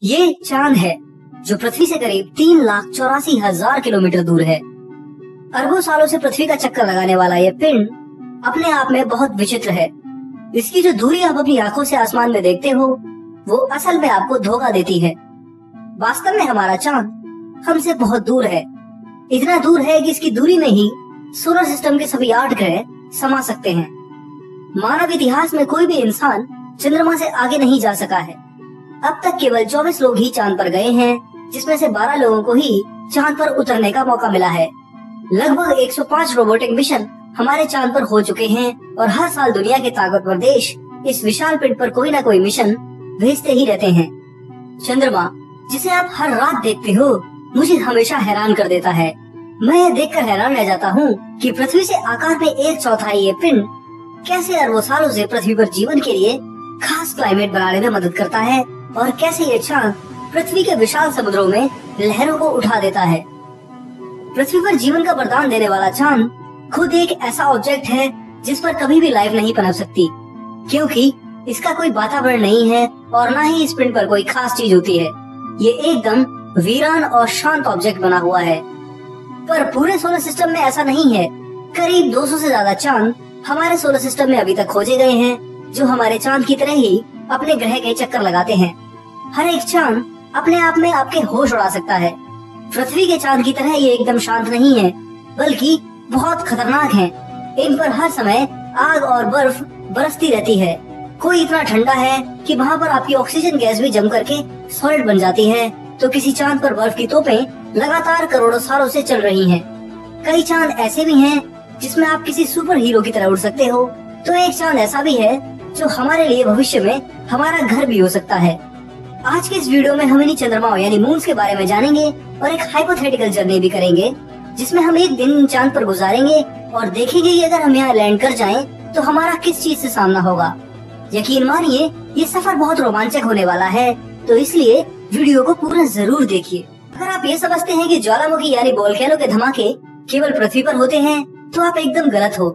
ये चांद है जो पृथ्वी से करीब 3,84,000 किलोमीटर दूर है। अरबों सालों से पृथ्वी का चक्कर लगाने वाला यह पिंड अपने आप में बहुत विचित्र है। इसकी जो दूरी आप अपनी आंखों से आसमान में देखते हो वो असल में आपको धोखा देती है। वास्तव में हमारा चांद हमसे बहुत दूर है, इतना दूर है कि इसकी दूरी में ही सोलर सिस्टम के सभी 8 ग्रह समा सकते हैं। मानव इतिहास में कोई भी इंसान चंद्रमा से आगे नहीं जा सका है। अब तक केवल 24 लोग ही चांद पर गए हैं, जिसमें से 12 लोगों को ही चांद पर उतरने का मौका मिला है। लगभग 105 रोबोटिक मिशन हमारे चांद पर हो चुके हैं और हर साल दुनिया के ताकतवर देश इस विशाल पिंड पर कोई न कोई मिशन भेजते ही रहते हैं। चंद्रमा, जिसे आप हर रात देखते हो, मुझे हमेशा हैरान कर देता है। मैं यह देखकर हैरान रह जाता हूँ कि पृथ्वी से आकार में 1/4 ये पिंड कैसे अरबों सालों से पृथ्वी पर जीवन के लिए खास क्लाइमेट बनाने में मदद करता है और कैसे ये चांद पृथ्वी के विशाल समुद्रों में लहरों को उठा देता है। पृथ्वी पर जीवन का वरदान देने वाला चांद खुद एक ऐसा ऑब्जेक्ट है जिस पर कभी भी लाइफ नहीं पनप सकती, क्योंकि इसका कोई वातावरण नहीं है और न ही इस पिंड पर कोई खास चीज होती है। ये एकदम वीरान और शांत ऑब्जेक्ट बना हुआ है। पर पूरे सोलर सिस्टम में ऐसा नहीं है। करीब 200 से ज्यादा चांद हमारे सोलर सिस्टम में अभी तक खोजे गए हैं, जो हमारे चांद की तरह ही अपने ग्रह के चक्कर लगाते हैं। हर एक चांद अपने आप में आपके होश उड़ा सकता है। पृथ्वी के चांद की तरह ये एकदम शांत नहीं है, बल्कि बहुत खतरनाक है। इन पर हर समय आग और बर्फ बरसती रहती है। कोई इतना ठंडा है कि वहाँ पर आपकी ऑक्सीजन गैस भी जम करके सॉलिड बन जाती है, तो किसी चांद पर बर्फ की तोपें लगातार करोड़ों सालों से चल रही हैं। कई चांद ऐसे भी हैं जिसमें आप किसी सुपर हीरो की तरह उड़ सकते हो, तो एक चांद ऐसा भी है जो हमारे लिए भविष्य में हमारा घर भी हो सकता है। आज के इस वीडियो में हम इन्हीं चंद्रमाओं यानी मून्स के बारे में जानेंगे और एक हाइपोथेटिकल जर्नी भी करेंगे, जिसमें हम एक दिन चांद पर गुजारेंगे और देखेंगे कि अगर हम यहाँ लैंड कर जाएं तो हमारा किस चीज से सामना होगा। यकीन मानिए ये सफर बहुत रोमांचक होने वाला है, तो इसलिए वीडियो को पूरा जरूर देखिए। अगर आप ये समझते हैं कि ज्वालामुखी यानी वोल्केनो के धमाके केवल पृथ्वी पर होते हैं, तो आप एकदम गलत हो।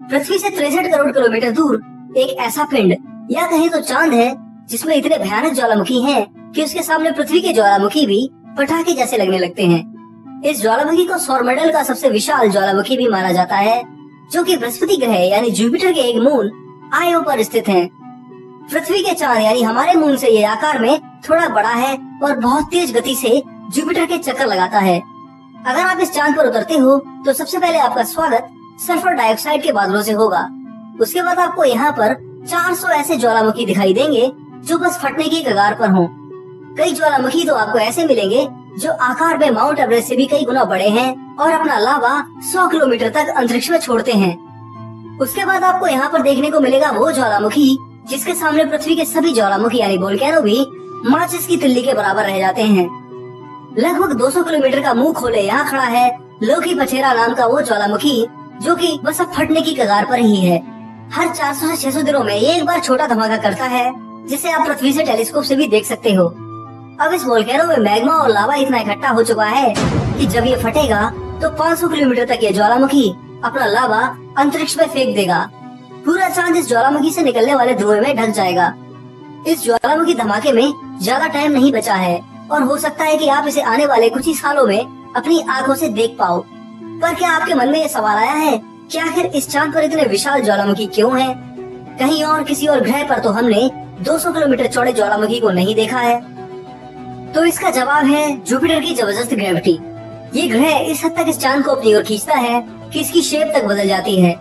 पृथ्वी से 63 करोड़ किलोमीटर दूर एक ऐसा पिंड या कहें तो चांद है जिसमें इतने भयानक ज्वालामुखी हैं कि उसके सामने पृथ्वी के ज्वालामुखी भी पटाखे जैसे लगने लगते हैं। इस ज्वालामुखी को सौरमंडल का सबसे विशाल ज्वालामुखी भी माना जाता है, जो कि बृहस्पति ग्रह यानी जुपिटर के एक मून आयो पर स्थित है। पृथ्वी के चांद यानी हमारे मून से ये आकार में थोड़ा बड़ा है और बहुत तेज गति से जुपिटर के चक्कर लगाता है। अगर आप इस चांद पर उतरते हो तो सबसे पहले आपका स्वागत सल्फर डाइऑक्साइड के बादलों से होगा। उसके बाद आपको यहाँ पर 400 ऐसे ज्वालामुखी दिखाई देंगे जो बस फटने की कगार पर हों। कई ज्वालामुखी तो आपको ऐसे मिलेंगे जो आकार में माउंट एवरेस्ट से भी कई गुना बड़े हैं और अपना लावा 100 किलोमीटर तक अंतरिक्ष में छोड़ते हैं। उसके बाद आपको यहाँ पर देखने को मिलेगा वो ज्वालामुखी जिसके सामने पृथ्वी के सभी ज्वालामुखी यानी वोल्केनो भी माचिस की तिल्ली के बराबर रह जाते हैं। लगभग 200 किलोमीटर का मुंह खोले यहाँ खड़ा है लोकी पचेरा नाम का वो ज्वालामुखी, जो कि बस अब फटने की कगार पर ही है। हर 400 से 600 दिनों में एक बार छोटा धमाका करता है, जिसे आप पृथ्वी से टेलीस्कोप से भी देख सकते हो। अब इस वोल्केनो में मैग्मा और लावा इतना इकट्ठा हो चुका है कि जब ये फटेगा तो 500 किलोमीटर तक ये ज्वालामुखी अपना लावा अंतरिक्ष में फेंक देगा। पूरा चांद इस ज्वालामुखी से निकलने वाले धुएं में ढक जाएगा। इस ज्वालामुखी धमाके में ज्यादा टाइम नहीं बचा है और हो सकता है कि आप इसे आने वाले कुछ ही सालों में अपनी आंखों से देख पाओ। पर क्या आपके मन में ये सवाल आया है कि आखिर इस चांद पर इतने विशाल ज्वालामुखी क्यों हैं? कहीं और किसी और ग्रह पर तो हमने 200 किलोमीटर चौड़े ज्वालामुखी को नहीं देखा है। तो इसका जवाब है जुपिटर की जबरदस्त ग्रेविटी। ये ग्रह इस हद तक इस चांद को अपनी ओर खींचता है कि इसकी शेप तक बदल जाती है।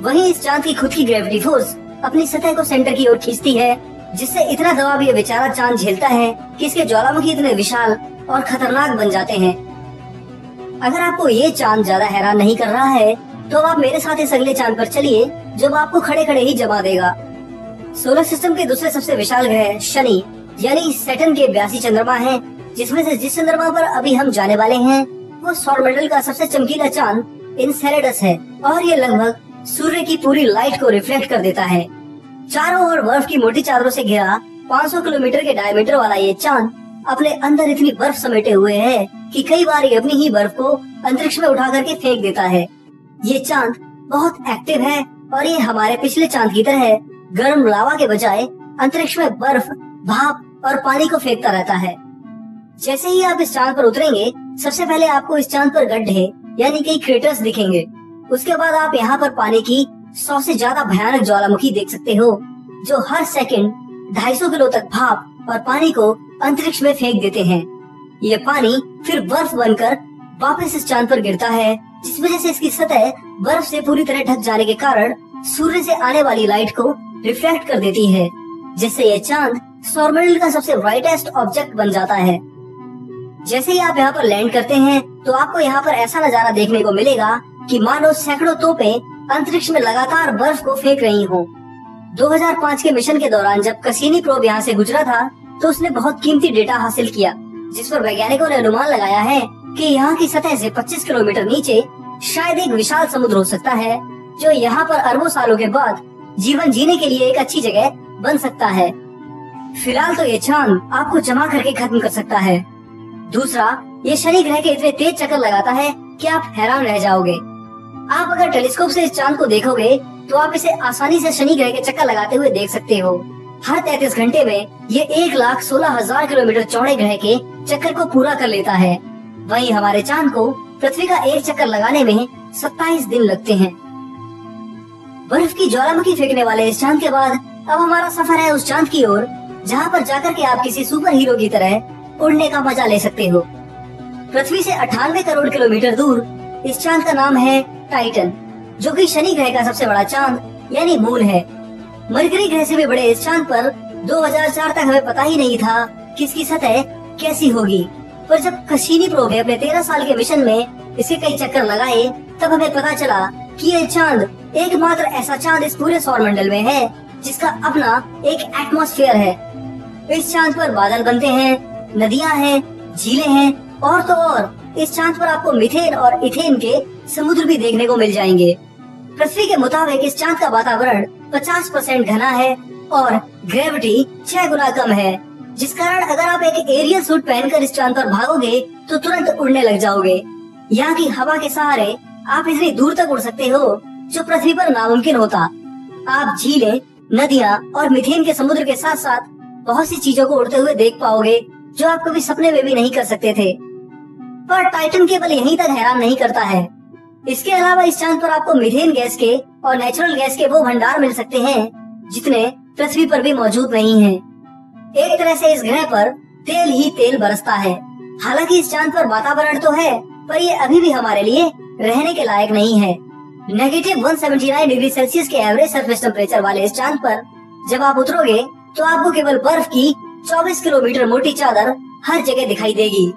वहीं इस चांद की खुद की ग्रेविटी फोर्स अपनी सतह को सेंटर की ओर खींचती है, जिससे इतना दबाव ये बेचारा चांद झेलता है कि इसके ज्वालामुखी इतने विशाल और खतरनाक बन जाते हैं। अगर आपको ये चांद ज्यादा हैरान नहीं कर रहा है तो आप मेरे साथ इस अगले चांद पर चलिए, जो आपको खड़े खड़े ही जमा देगा। सोलर सिस्टम के दूसरे सबसे विशाल ग्रह शनि यानी सैटर्न के 82 चंद्रमा हैं, जिसमें से जिस चंद्रमा पर अभी हम जाने वाले हैं वो सौरमंडल का सबसे चमकीला चांद इनसेलेडस है और ये लगभग सूर्य की पूरी लाइट को रिफ्लेक्ट कर देता है। चारों ओर बर्फ की मोटी चादरों से घिरा 500 किलोमीटर के डायमीटर वाला ये चांद अपने अंदर इतनी बर्फ समेटे हुए है कि कई बार ये अपनी ही बर्फ को अंतरिक्ष में उठा करके फेंक देता है। ये चांद बहुत एक्टिव है और ये हमारे पिछले चांद की तरह गर्म लावा के बजाय अंतरिक्ष में बर्फ, भाप और पानी को फेंकता रहता है। जैसे ही आप इस चांद पर उतरेंगे, सबसे पहले आपको इस चांद पर गड्ढे यानी कई क्रेटर्स दिखेंगे। उसके बाद आप यहाँ पर पानी की 100 से ज्यादा भयानक ज्वालामुखी देख सकते हो, जो हर सेकंड 250 किलो तक भाप और पानी को अंतरिक्ष में फेंक देते हैं। ये पानी फिर बर्फ बनकर वापस इस चांद पर गिरता है, जिस वजह से इसकी सतह बर्फ से पूरी तरह ढक जाने के कारण सूर्य से आने वाली लाइट को रिफ्लेक्ट कर देती है, जिससे ये चांद सौरमंडल का सबसे ब्राइटेस्ट ऑब्जेक्ट बन जाता है। जैसे ही आप यहाँ पर लैंड करते हैं तो आपको यहाँ पर ऐसा नजारा देखने को मिलेगा कि मानो सैकड़ों तोपें अंतरिक्ष में लगातार बर्फ को फेंक रही हो। 2005 के मिशन के दौरान जब कैसिनी प्रोब यहाँ से गुजरा था, तो उसने बहुत कीमती डेटा हासिल किया, जिस पर वैज्ञानिकों ने अनुमान लगाया है कि यहाँ की सतह से 25 किलोमीटर नीचे शायद एक विशाल समुद्र हो सकता है, जो यहाँ पर अरबों सालों के बाद जीवन जीने के लिए एक अच्छी जगह बन सकता है। फिलहाल तो ये चांद आपको जमा करके खत्म कर सकता है। दूसरा, ये शनि ग्रह के इतने तेज चक्कर लगाता है कि आप हैरान रह जाओगे। आप अगर टेलीस्कोप से इस चांद को देखोगे तो आप इसे आसानी से शनि ग्रह के चक्कर लगाते हुए देख सकते हो। हर 33 घंटे में ये 1,16,000 किलोमीटर चौड़े ग्रह के चक्कर को पूरा कर लेता है। वहीं हमारे चांद को पृथ्वी का एक चक्कर लगाने में 27 दिन लगते हैं। बर्फ की ज्वालामुखी फेंकने वाले इस चांद के बाद अब हमारा सफर है उस चांद की ओर, जहाँ पर जाकर के आप किसी सुपर हीरो की तरह उड़ने का मजा ले सकते हो। पृथ्वी से 98 करोड़ किलोमीटर दूर इस चांद का नाम है टाइटन, जो कि शनि ग्रह का सबसे बड़ा चांद यानी मून है। मरकरी ग्रह से भी बड़े इस चांद पर 2004 तक हमें पता ही नहीं था कि इसकी सतह कैसी होगी, पर जब कैसिनी प्रोब ने अपने 13 साल के मिशन में इसके कई चक्कर लगाए, तब हमें पता चला कि ये चांद एकमात्र ऐसा चांद इस पूरे सौरमंडल में है जिसका अपना एक एटमॉस्फेयर है। इस चांद पर बादल बनते हैं, नदियां हैं, झीलें हैं और तो और इस चांद पर आपको मीथेन और इथेन के समुद्र भी देखने को मिल जाएंगे। पृथ्वी के मुताबिक इस चांद का वातावरण 50% घना है और ग्रेविटी 6 गुना कम है, जिस कारण अगर आप एक एरियल सूट पहनकर इस चांद पर भागोगे तो तुरंत उड़ने लग जाओगे। यहाँ की हवा के सहारे आप इतनी दूर तक उड़ सकते हो जो पृथ्वी पर नामुमकिन होता। आप झीलें, नदियाँ और मीथेन के समुद्र के साथ साथ बहुत सी चीजों को उड़ते हुए देख पाओगे जो आप कभी सपने में भी नहीं कर सकते थे। पर टाइटन केवल यहीं तक हैरान नहीं करता है। इसके अलावा इस चांद पर आपको मीथेन गैस के और नेचुरल गैस के वो भंडार मिल सकते हैं जितने पृथ्वी पर भी मौजूद नहीं हैं। एक तरह से इस ग्रह पर तेल ही तेल बरसता है। हालांकि इस चांद पर वातावरण तो है, पर ये अभी भी हमारे लिए रहने के लायक नहीं है। -179 डिग्री सेल्सियस के एवरेज सरफेस टेम्परेचर वाले इस चांद पर जब आप उतरोगे तो आपको केवल बर्फ की 24 किलोमीटर मोटी चादर हर जगह दिखाई देगी।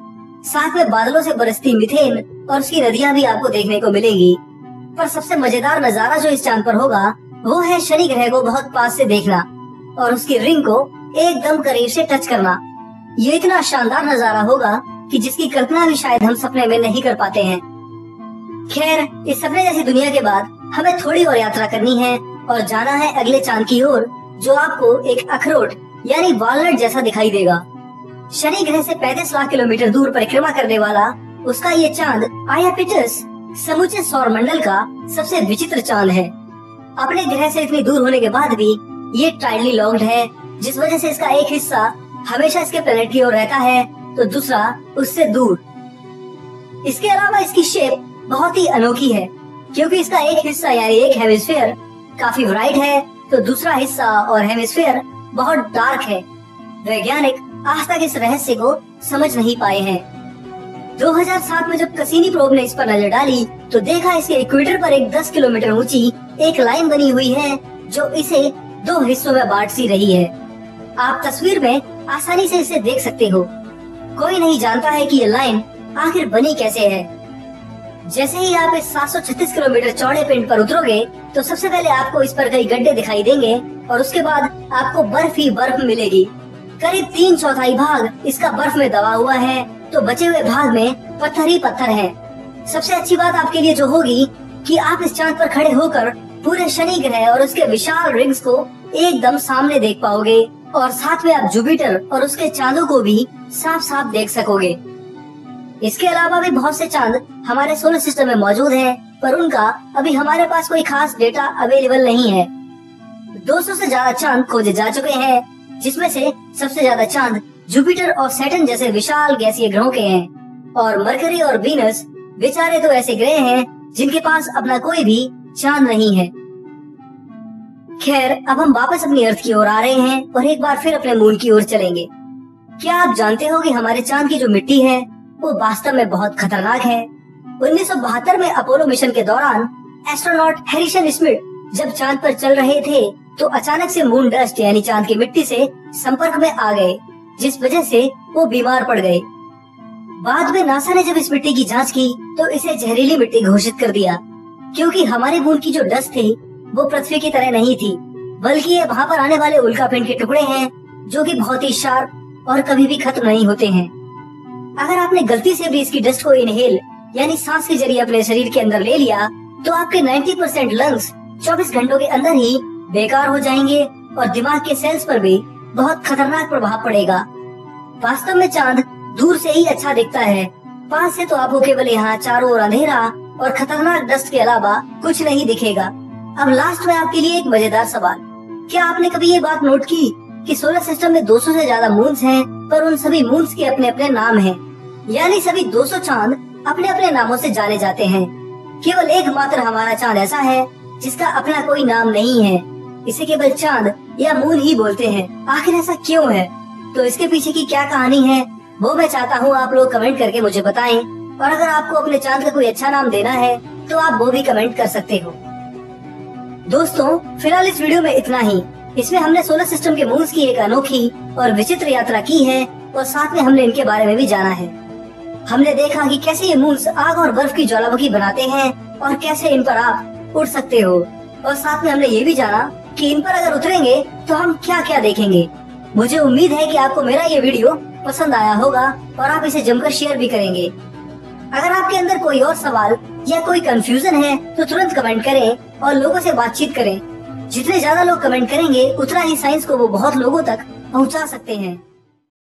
साथ में बादलों से बरसती मीथेन और उसकी नदियां भी आपको देखने को मिलेगी। पर सबसे मजेदार नजारा जो इस चांद पर होगा वो है शनि ग्रह को बहुत पास से देखना और उसकी रिंग को एकदम करीब से टच करना। ये इतना शानदार नजारा होगा कि जिसकी कल्पना भी शायद हम सपने में नहीं कर पाते हैं। खैर, इस सपने जैसी दुनिया के बाद हमें थोड़ी और यात्रा करनी है और जाना है अगले चांद की ओर, जो आपको एक अखरोट यानी वॉलनट जैसा दिखाई देगा। शनि ग्रह से 35 लाख किलोमीटर दूर परिक्रमा करने वाला उसका ये चांद आयापिटस समूचे सौरमंडल का सबसे विचित्र चांद है। अपने ग्रह से इतनी दूर होने के बाद भी ये टाइडली लॉक्ड है, जिस वजह से इसका एक हिस्सा हमेशा इसके प्लेनेट की ओर रहता है तो दूसरा उससे दूर। इसके अलावा इसकी शेप बहुत ही अनोखी है, क्योंकि इसका एक हिस्सा यानी एक हेमिस्फीयर काफी ब्राइट है तो दूसरा हिस्सा और हेमिस्फीयर बहुत डार्क है। वैज्ञानिक आज तक इस रहस्य को समझ नहीं पाए हैं। 2007 में जब कैसिनी प्रोब ने इस पर नजर डाली तो देखा इसके इक्वेटर पर एक 10 किलोमीटर ऊंची एक लाइन बनी हुई है जो इसे 2 हिस्सों में बांट सी रही है। आप तस्वीर में आसानी से इसे देख सकते हो। कोई नहीं जानता है कि ये लाइन आखिर बनी कैसे है। जैसे ही आप इस 736 किलोमीटर चौड़े पिंड पर उतरोगे तो सबसे पहले आपको इस पर कई गड्ढे दिखाई देंगे और उसके बाद आपको बर्फ ही बर्फ मिलेगी। करीब 3/4 भाग इसका बर्फ में दबा हुआ है तो बचे हुए भाग में पत्थर ही पत्थर है। सबसे अच्छी बात आपके लिए जो होगी कि आप इस चांद पर खड़े होकर पूरे शनि ग्रह और उसके विशाल रिंग्स को एकदम सामने देख पाओगे और साथ में आप जुपिटर और उसके चांदों को भी साफ साफ देख सकोगे। इसके अलावा भी बहुत से चांद हमारे सोलर सिस्टम में मौजूद हैं, पर उनका अभी हमारे पास कोई खास डेटा अवेलेबल नहीं है। 200 से ज्यादा चांद खोजे जा चुके हैं, जिसमें से सबसे ज्यादा चांद जुपिटर और सैटर्न जैसे विशाल गैसीय ग्रहों के हैं, और मरकरी और वीनस बेचारे तो ऐसे ग्रह हैं जिनके पास अपना कोई भी चांद नहीं है। खैर, अब हम वापस अपनी अर्थ की ओर आ रहे हैं और एक बार फिर अपने मून की ओर चलेंगे। क्या आप जानते हो कि हमारे चांद की जो मिट्टी है वो वास्तव में बहुत खतरनाक है। 1972 में अपोलो मिशन के दौरान एस्ट्रोनॉट हैरिसन स्मिथ जब चांद पर चल रहे थे तो अचानक से मून डस्ट यानी चांद की मिट्टी से संपर्क में आ गए, जिस वजह से वो बीमार पड़ गए। बाद में नासा ने जब इस मिट्टी की जांच की तो इसे जहरीली मिट्टी घोषित कर दिया, क्योंकि हमारे मून की जो डस्ट थी वो पृथ्वी की तरह नहीं थी, बल्कि ये वहाँ पर आने वाले उल्कापिंड के टुकड़े हैं जो कि बहुत ही शार्प और कभी भी खत्म नहीं होते हैं। अगर आपने गलती से भी इसकी डस्ट को इनहेल यानी सांस के जरिए अपने शरीर के अंदर ले लिया तो आपके 90% लंग्स 24 घंटों के अंदर ही बेकार हो जाएंगे और दिमाग के सेल्स पर भी बहुत खतरनाक प्रभाव पड़ेगा। वास्तव में चांद दूर से ही अच्छा दिखता है, पास से तो आपको केवल यहाँ चारों ओर अंधेरा और खतरनाक डस्ट के अलावा कुछ नहीं दिखेगा। अब लास्ट में आपके लिए एक मजेदार सवाल, क्या आपने कभी ये बात नोट की कि सोलर सिस्टम में 200 से ज्यादा मून्स हैं, पर उन सभी मून्स के अपने अपने नाम हैं, यानी सभी 200 चांद अपने अपने नामों से जाने जाते हैं। केवल एकमात्र हमारा चांद ऐसा है जिसका अपना कोई नाम नहीं है, इसे केवल चांद या मून ही बोलते हैं। आखिर ऐसा क्यों है? तो इसके पीछे की क्या कहानी है वो मैं चाहता हूँ आप लोग कमेंट करके मुझे बताएं, और अगर आपको अपने चांद का कोई अच्छा नाम देना है तो आप वो भी कमेंट कर सकते हो। दोस्तों, फिलहाल इस वीडियो में इतना ही। इसमें हमने सोलर सिस्टम के मून्स की एक अनोखी और विचित्र यात्रा की है और साथ में हमने इनके बारे में भी जाना है। हमने देखा कि कैसे ये मून्स आग और बर्फ की ज्वालामुखी बनाते हैं और कैसे इन पर आप उड़ सकते हो, और साथ में हमने ये भी जाना कि इन पर अगर उतरेंगे तो हम क्या क्या देखेंगे। मुझे उम्मीद है कि आपको मेरा ये वीडियो पसंद आया होगा और आप इसे जमकर शेयर भी करेंगे। अगर आपके अंदर कोई और सवाल या कोई कंफ्यूजन है तो तुरंत कमेंट करें और लोगों से बातचीत करें। जितने ज्यादा लोग कमेंट करेंगे उतना ही साइंस को वो बहुत लोगों तक पहुंचा सकते हैं।